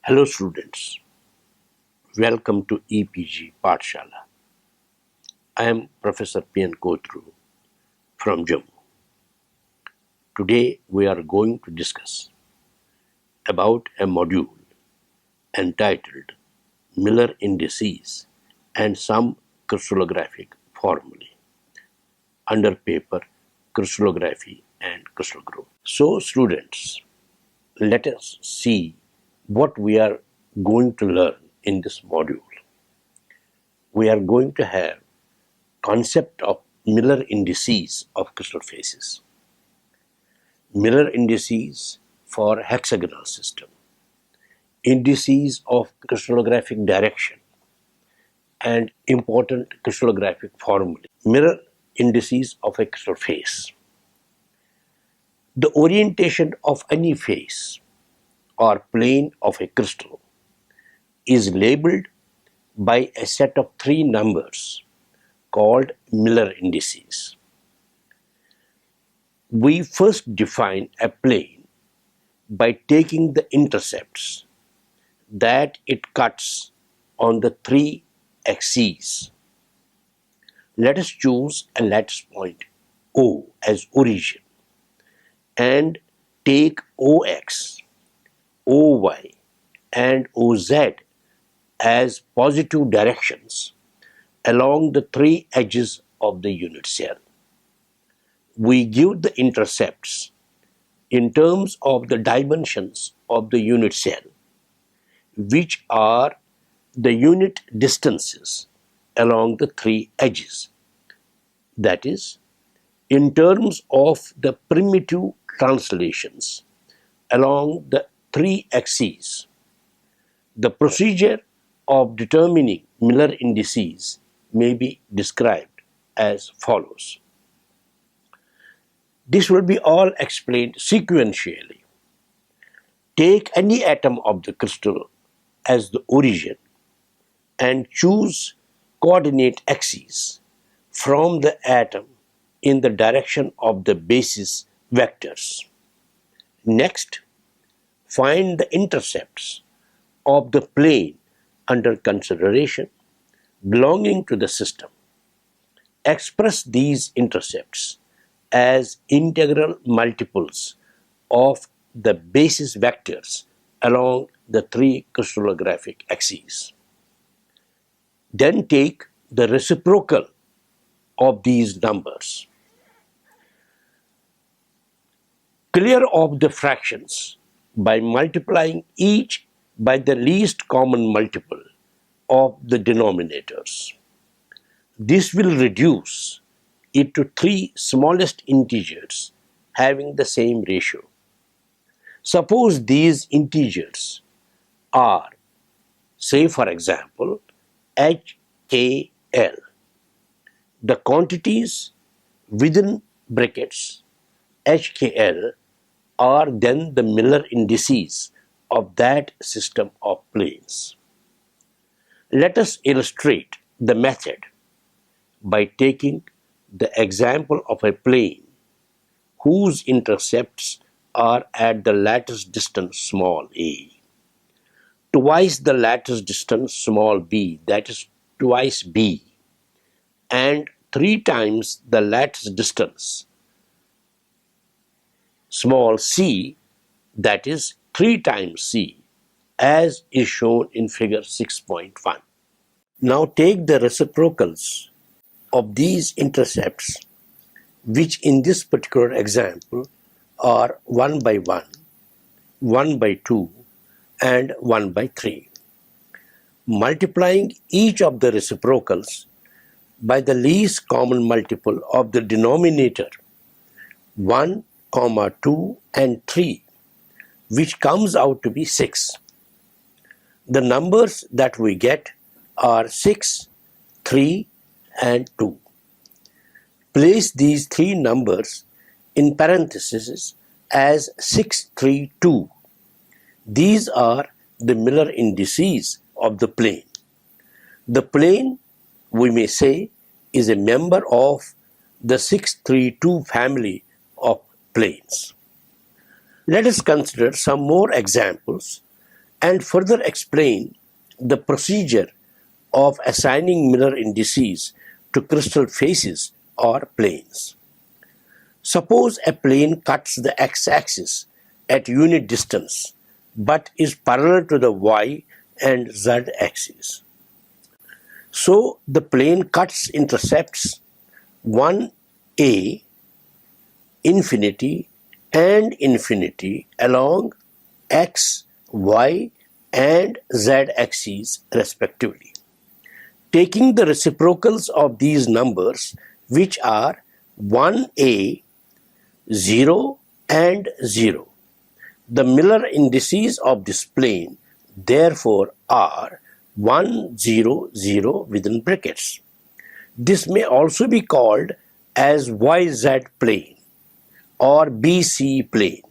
Hello students, welcome to EPG Pathshala. I am Professor P.N. Kotru from Jammu. Today we are going to discuss about a module entitled Miller Indices and some crystallographic formulae under paper Crystallography and Crystal Growth. So students, let us see what we are going to learn in this module. We are going to have concept of Miller indices of crystal phases, Miller indices for hexagonal system, indices of crystallographic direction, and important crystallographic formulae, Miller indices of a crystal phase. The orientation of any phase or plane of a crystal is labeled by a set of three numbers called Miller indices. We first define a plane by taking the intercepts that it cuts on the three axes. Let us choose a lattice point O as origin and take OX, OY and OZ as positive directions along the three edges of the unit cell. We give the intercepts in terms of the dimensions of the unit cell, which are the unit distances along the three edges. That is, in terms of the primitive translations along the three axes. The procedure of determining Miller indices may be described as follows. This will be all explained sequentially. Take any atom of the crystal as the origin and choose coordinate axes from the atom in the direction of the basis vectors. Next, find the intercepts of the plane under consideration belonging to the system. Express these intercepts as integral multiples of the basis vectors along the three crystallographic axes. Then take the reciprocal of these numbers. Clear off the fractions by multiplying each by the least common multiple of the denominators. This will reduce it to three smallest integers having the same ratio. Suppose these integers are, say for example, HKL. The quantities within brackets HKL are then the Miller indices of that system of planes. Let us illustrate the method by taking the example of a plane whose intercepts are at the lattice distance small a, twice the lattice distance small b, that is twice b, and three times the lattice distance small c, that is 3 times c, as is shown in figure 6.1. Now take the reciprocals of these intercepts, which in this particular example are 1 by 1, 1 by 2 and 1 by 3. Multiplying each of the reciprocals by the least common multiple of the denominator 1, 2 and 3, which comes out to be 6. The numbers that we get are 6, 3 and 2. Place these three numbers in parentheses as 6, 3, 2. These are the Miller indices of the plane. The plane, we may say, is a member of the 632 family of planes. Let us consider some more examples and further explain the procedure of assigning mirror indices to crystal faces or planes. Suppose a plane cuts the x-axis at unit distance but is parallel to the y and z axis. So the plane cuts intercepts 1a, infinity and infinity along x, y and z axes respectively. Taking the reciprocals of these numbers, which are 1a, 0 and 0, the Miller indices of this plane therefore are 1, 0, 0 within brackets. This may also be called as YZ plane or BC plane.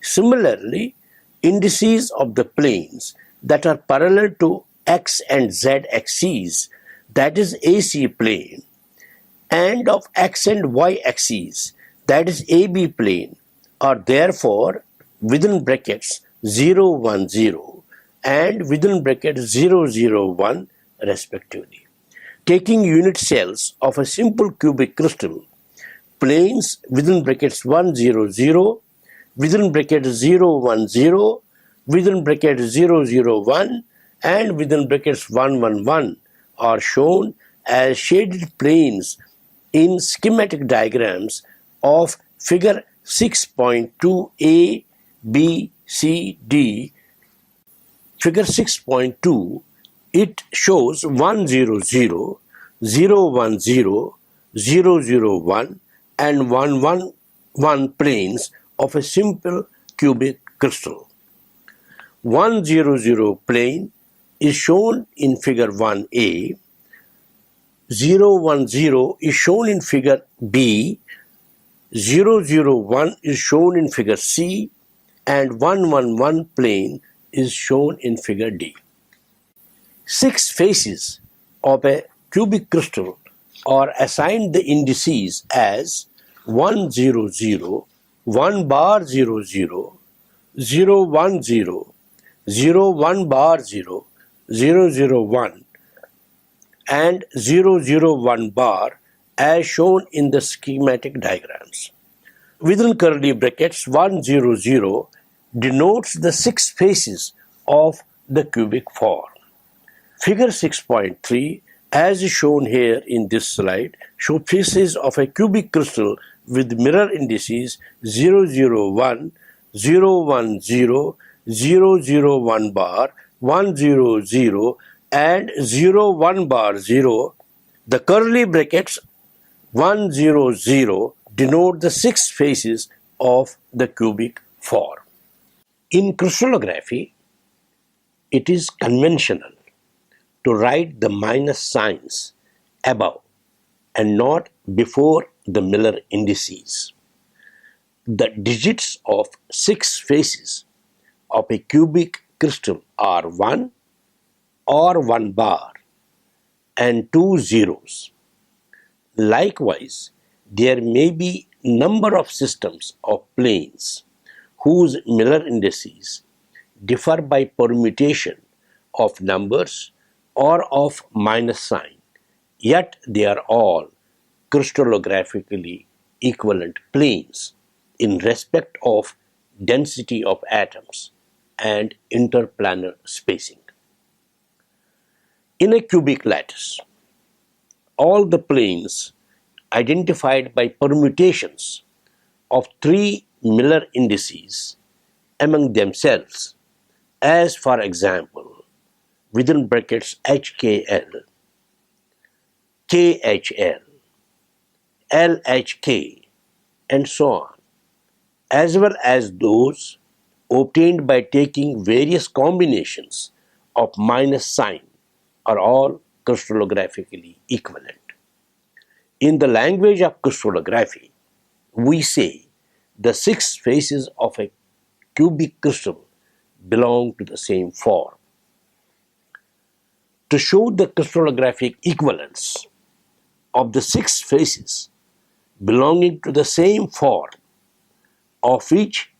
Similarly, indices of the planes that are parallel to x and z axes, that is AC plane, and of x and y axes, that is AB plane, are therefore within brackets 0, 1, 0 and within brackets 0, 0, 1 respectively. Taking unit cells of a simple cubic crystal, planes within brackets 1, 0, 0, within brackets 0, 1, 0, within brackets 0, 0, 1 and within brackets 1, 1, 1 are shown as shaded planes in schematic diagrams of figure 6.2a, b, c, d. Figure 6.2, it shows 1, 0, 0, 0, 1, 0, 0, 0, 1 and 1, 1, 1 planes of a simple cubic crystal. 1, 0, 0 plane is shown in figure 1a, 0, 1, 0 is shown in figure b, 0, 0, 1 is shown in figure c, and 1, 1, 1 plane is shown in figure d. 6 faces of a cubic crystal are assigned the indices as 1, 0, 0, 1 bar 0, 0, 0, 1, 0, 0, 1 bar 0, 0, 0, 1 and 0, 0, 1 bar as shown in the schematic diagrams. Within curly brackets 1, 0, 0 denotes the 6 faces of the cubic form. Figure 6.3, as is shown here in this slide, show faces of a cubic crystal with mirror indices 0, 0, 1, 0, 1, 0, 0, 0, 1 bar, 1, 0, 0 and 0, 1 bar 0. The curly brackets 1, 0, 0 denote the 6 faces of the cubic form. In crystallography, it is conventional to write the minus signs above and not before the Miller indices. The digits of 6 faces of a cubic crystal are 1 or 1 bar and 2 zeros. Likewise, there may be number of systems of planes whose Miller indices differ by permutation of numbers or of minus sign, yet they are all crystallographically equivalent planes in respect of density of atoms and interplanar spacing. In a cubic lattice, all the planes identified by permutations of 3 Miller indices among themselves, as for example, within brackets HKL, KHL, LHK, and so on, as well as those obtained by taking various combinations of minus sign, are all crystallographically equivalent. In the language of crystallography, we say the 6 faces of a cubic crystal belong to the same form. To show the crystallographic equivalence of the 6 faces belonging to the same form, of which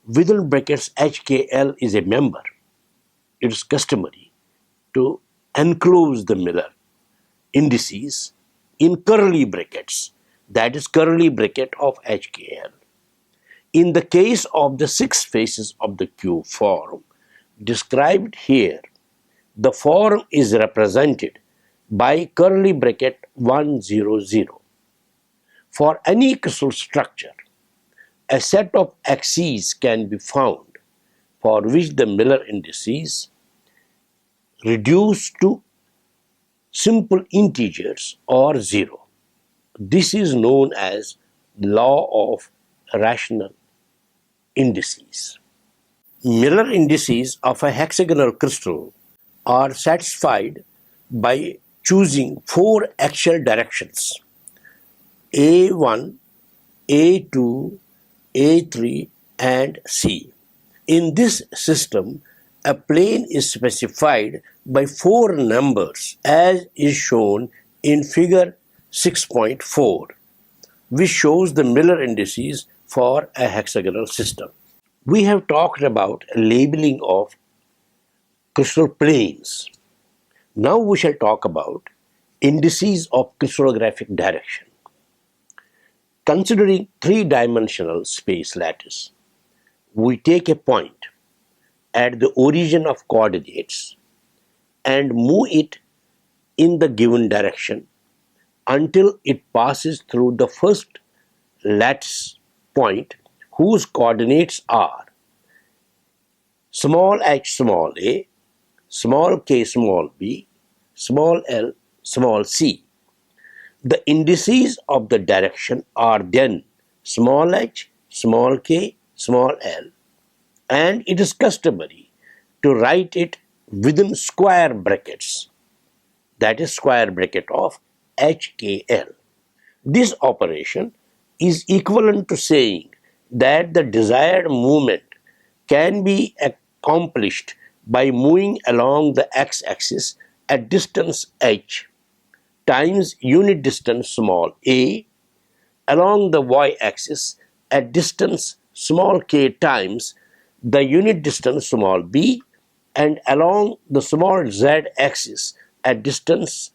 within brackets HKL is a member, it is customary to enclose the Miller indices in curly brackets, that is curly bracket of HKL. In the case of the 6 faces of the cube form described here, the form is represented by curly bracket 100. For any crystal structure, a set of axes can be found for which the Miller indices reduce to simple integers or 0. This is known as law of rational indices. Miller indices of a hexagonal crystal are satisfied by choosing 4 axial directions: A1, A2, A3 and C. In this system, a plane is specified by 4 numbers as is shown in figure 6.4, which shows the Miller indices for a hexagonal system. We have talked about labeling of crystal planes. Now we shall talk about indices of crystallographic direction. Considering 3-dimensional space lattice, we take a point at the origin of coordinates and move it in the given direction until it passes through the first lattice point whose coordinates are small h small a, small k small b, small l small c. The indices of the direction are then small h, small k, small l, and it is customary to write it within square brackets, that is square bracket of HKL. This operation is equivalent to saying that the desired movement can be accomplished by moving along the x-axis at distance h times unit distance small a, along the y-axis at distance small k times the unit distance small b, and along the small z-axis at distance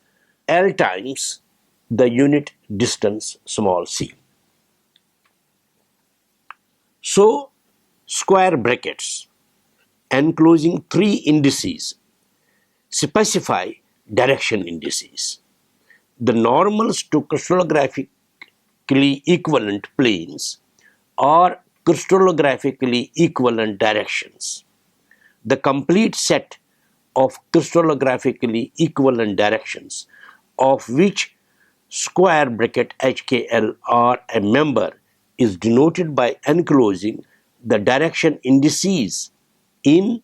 l times the unit distance small c. So, square brackets enclosing 3 indices specify direction indices. The normals to crystallographically equivalent planes are crystallographically equivalent directions. The complete set of crystallographically equivalent directions of which square bracket HKL are a member is denoted by enclosing the direction indices in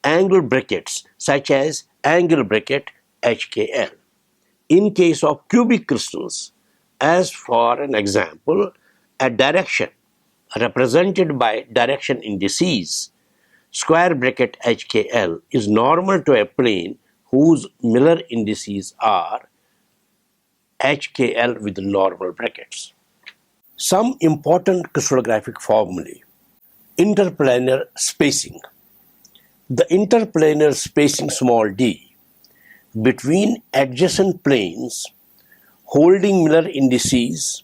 angle brackets such as angle bracket HKL. In case of cubic crystals, as for an example, a direction represented by direction indices square bracket HKL is normal to a plane whose Miller indices are HKL with normal brackets. Some important crystallographic formulae. Interplanar spacing. The interplanar spacing small d between adjacent planes holding Miller indices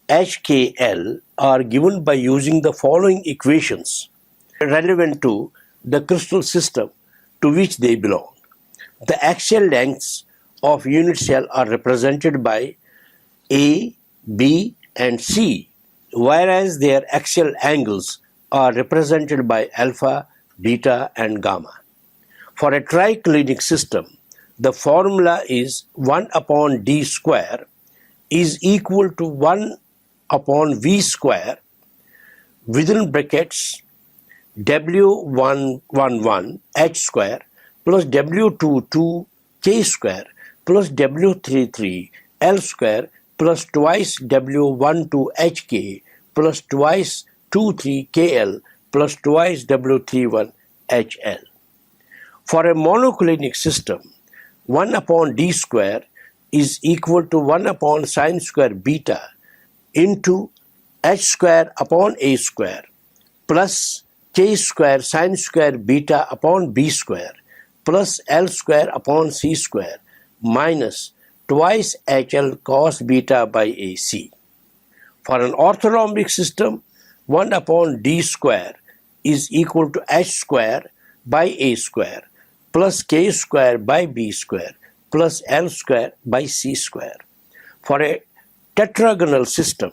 HKL are given by using the following equations relevant to the crystal system to which they belong. The axial lengths of unit cell are represented by A, B and C, whereas their axial angles are represented by alpha, beta and gamma. For a triclinic system, the formula is 1 upon d square is equal to 1 upon v square within brackets W111 h square plus W22 k square plus W33 l square plus twice W12 hk plus twice 23 kl plus twice W31 hl. For a monoclinic system, 1 upon d square is equal to 1 upon sine square beta into h square upon a square plus k square sine square beta upon b square plus L square upon c square minus twice HL cos beta by AC. For an orthonormic system, 1 upon d square is equal to h square by a square plus k square by b square plus L square by c square. For a tetragonal system,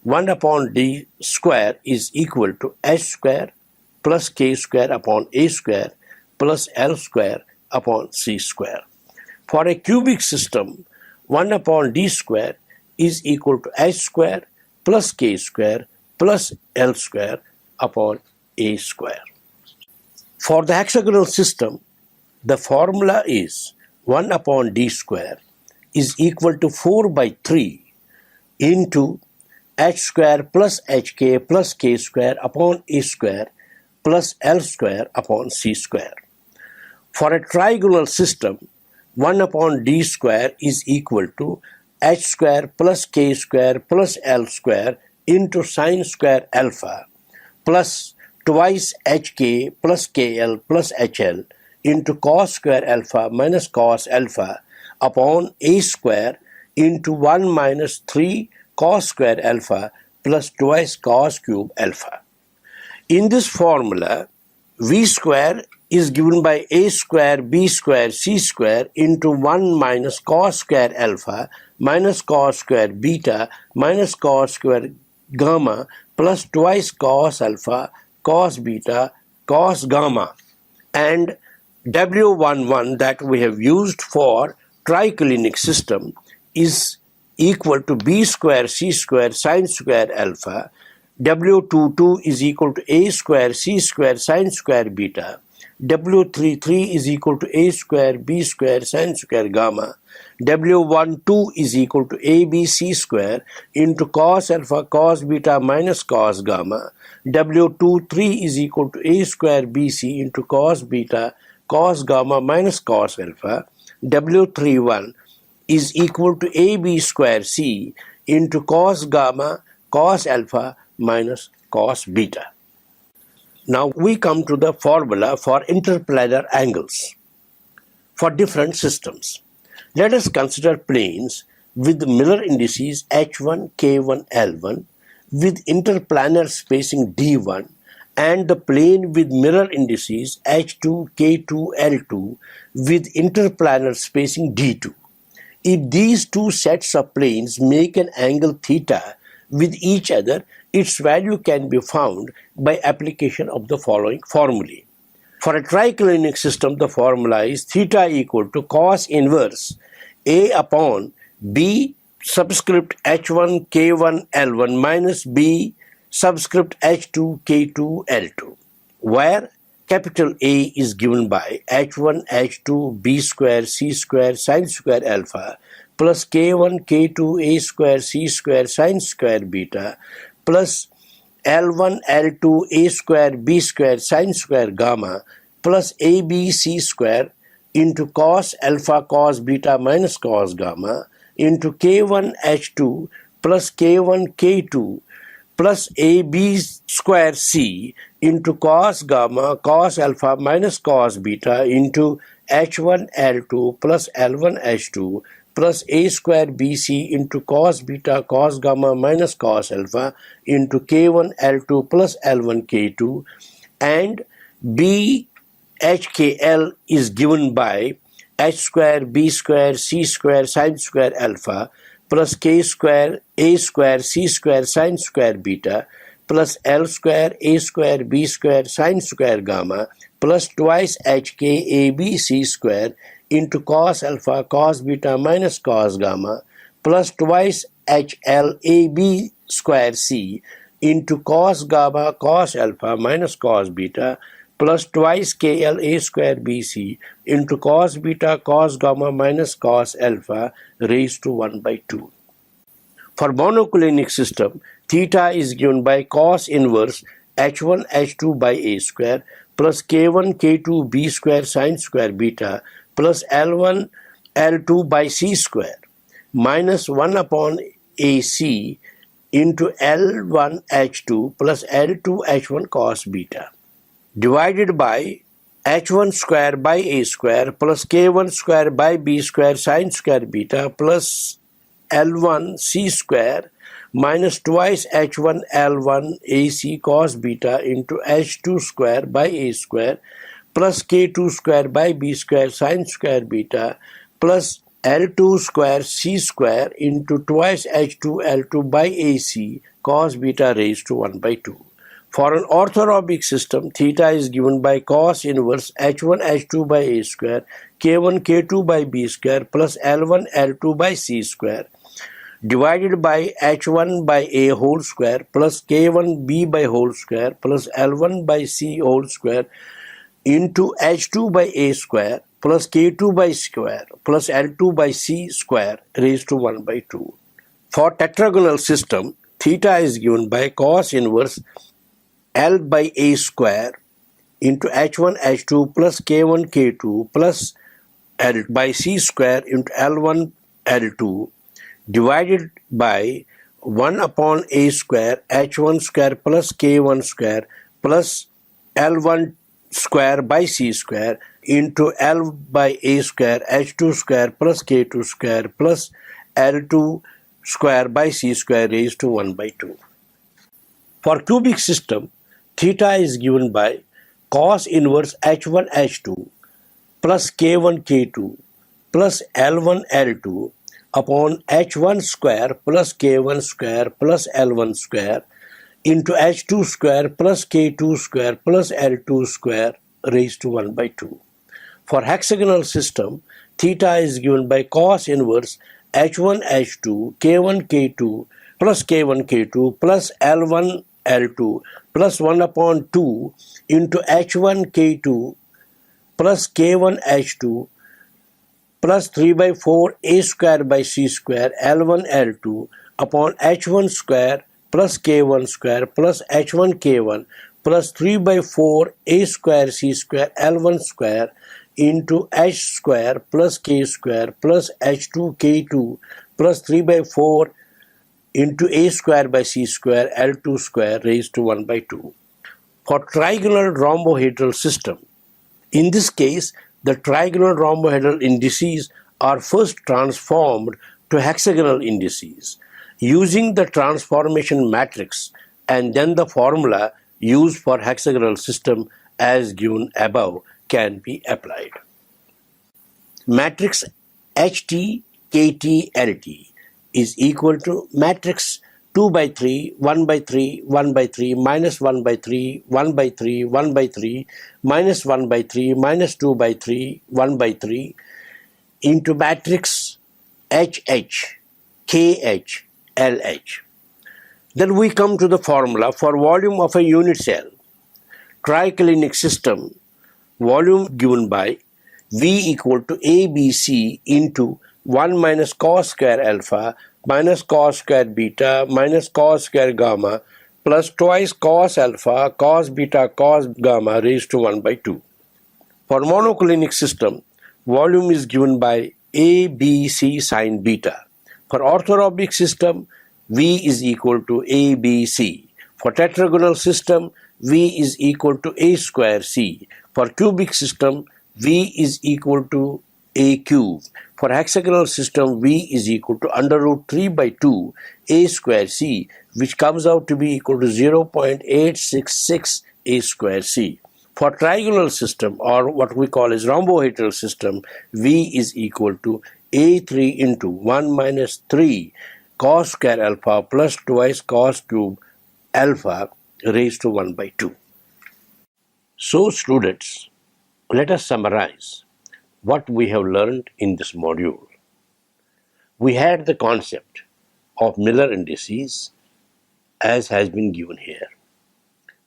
1 upon d square is equal to h square plus k square upon a square plus L square upon c square. For a cubic system, 1 upon d square is equal to h square plus k square plus L square upon a square. For the hexagonal system, the formula is 1 upon d square is equal to 4 by 3 into h square plus hk plus k square upon a square plus L square upon c square. For a trigonal system, 1 upon d square is equal to h square plus k square plus L square into sine square alpha plus twice hk plus kl plus hl into cos square alpha minus cos alpha upon a square into 1 minus 3 cos square alpha plus twice cos cube alpha. In this formula, v square is given by a square b square c square into 1 minus cos square alpha minus cos square beta minus cos square gamma plus twice cos alpha cos beta cos gamma, and W11 that we have used for triclinic system is equal to b square c square sine square alpha. W22 is equal to a square c square sine square beta. W33 is equal to a square b square sine square gamma. W12 is equal to abc square into cos alpha cos beta minus cos gamma. W23 is equal to a square bc into cos beta cos gamma minus cos alpha. W31 is equal to ab square c into cos gamma cos alpha minus cos beta. Now we come to the formula for interplanar angles for different systems. Let us consider planes with Miller indices h1, k1, l1 with interplanar spacing d1 and the plane with mirror indices h2, k2, l2 with interplanar spacing d2. If these two sets of planes make an angle theta with each other, its value can be found by application of the following formulae. For a triclinic system, the formula is theta equal to cos inverse A upon B subscript h1 k1 l1 minus B subscript h2 k2 l2, where capital A is given by h1 h2 b square c square sine square alpha plus k1 k2 a square c square sine square beta plus L1 L2 a square b square sine square gamma plus ab c square into cos alpha cos beta minus cos gamma into k1 h2 plus k1 k2 plus ab square c into cos gamma cos alpha minus cos beta into h1 l2 plus l1 h2 plus a square bc into cos beta cos gamma minus cos alpha into k1 l2 plus l1 k2, and b hkl is given by h square b square c square sine square alpha plus k square a square c square sine square beta plus L square a square b square sine square gamma plus twice hk ab c square into cos alpha cos beta minus cos gamma plus twice hl ab square c into cos gamma cos alpha minus cos beta plus twice kl a square bc into cos beta cos gamma minus cos alpha raised to 1 by 2. For monoclinic system, theta is given by cos inverse h1 h2 by a square plus k1 k2 b square sine square beta plus L1 L2 by c square minus 1 upon ac into L1 h2 plus L2 h1 cos beta. divided by h1 square by a square plus k1 square by b square sine square beta plus L1 c square minus twice h1 L1 ac cos beta into h2 square by a square plus k2 square by b square sine square beta plus L2 square c square into twice h2 L2 by ac cos beta raised to 1 by 2. For an orthorhombic system, theta is given by cos inverse h1 h2 by a square, k1 k2 by b square plus L1 L2 by c square divided by h1 by a whole square plus k1 b by whole square plus L1 by c whole square into h2 by a square plus k2 by square plus L2 by c square raised to 1 by 2. For tetragonal system, theta is given by cos inverse L by a square into h1 h2 plus k1 k2 plus L by c square into L1 L2 divided by 1 upon a square h1 square plus k1 square plus L1 square by c square into L by a square h2 square plus k2 square plus L2 square by c square raised to 1 by 2. For cubic system, theta is given by cos inverse h1 h2 plus k1 k2 plus L1 L2 upon h1 square plus k1 square plus L1 square into h2 square plus k2 square plus L2 square raised to 1 by 2. For hexagonal system, theta is given by cos inverse h1 h2 k1 k2 plus k1 k2 plus L1 L2 plus 1 upon 2 into h1 k2 plus k1 h2 plus 3 by 4 a square by c square L1 L2 upon h1 square plus k1 square plus h1 k1 plus 3 by 4 a square c square L1 square into h square plus k square plus h2 k2 plus 3 by 4 into a square by c square L2 square raised to 1 by 2. For trigonal rhombohedral system, in this case, the trigonal rhombohedral indices are first transformed to hexagonal indices using the transformation matrix, and then the formula used for hexagonal system as given above can be applied. Matrix HT, KT, LT is equal to matrix 2 by 3, 1 by 3, 1 by 3, minus 1 by 3, 1 by 3, 1 by 3, minus 1 by 3, minus 2 by 3, 1 by 3 into matrix HH, KH, LH. Then we come to the formula for volume of a unit cell. Triclinic system, volume given by V equal to ABC into 1 minus cos square alpha minus cos square beta minus cos square gamma plus twice cos alpha cos beta cos gamma raised to 1 by 2. For monoclinic system, volume is given by ABC sin beta. For orthorhombic system, V is equal to ABC. For tetragonal system, V is equal to A square C. For cubic system, V is equal to A cube. For hexagonal system, V is equal to under root 3 by 2 A square C, which comes out to be equal to 0.866 A square C. For trigonal system, or what we call as rhombohedral system, V is equal to A3 into 1 minus 3 cos square alpha plus twice cos cube alpha raised to 1 by 2. So students, let us summarize what we have learned in this module. We had the concept of Miller indices as has been given here.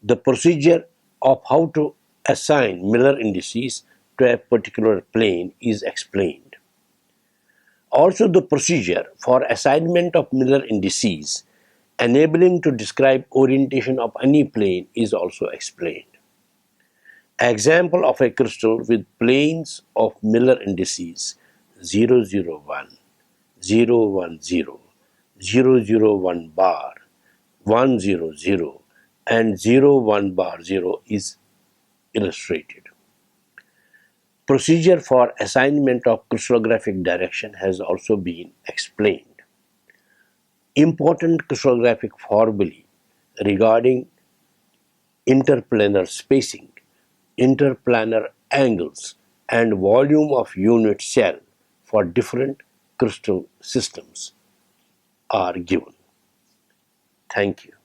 The procedure of how to assign Miller indices to a particular plane is explained. Also, the procedure for assignment of Miller indices enabling to describe orientation of any plane is also explained. Example of a crystal with planes of Miller indices 001, 010, 001 bar, 100 and 01 bar 0 is illustrated. Procedure for assignment of crystallographic direction has also been explained. Important crystallographic formulae regarding interplanar spacing, interplanar angles, and volume of unit cell for different crystal systems are given. Thank you.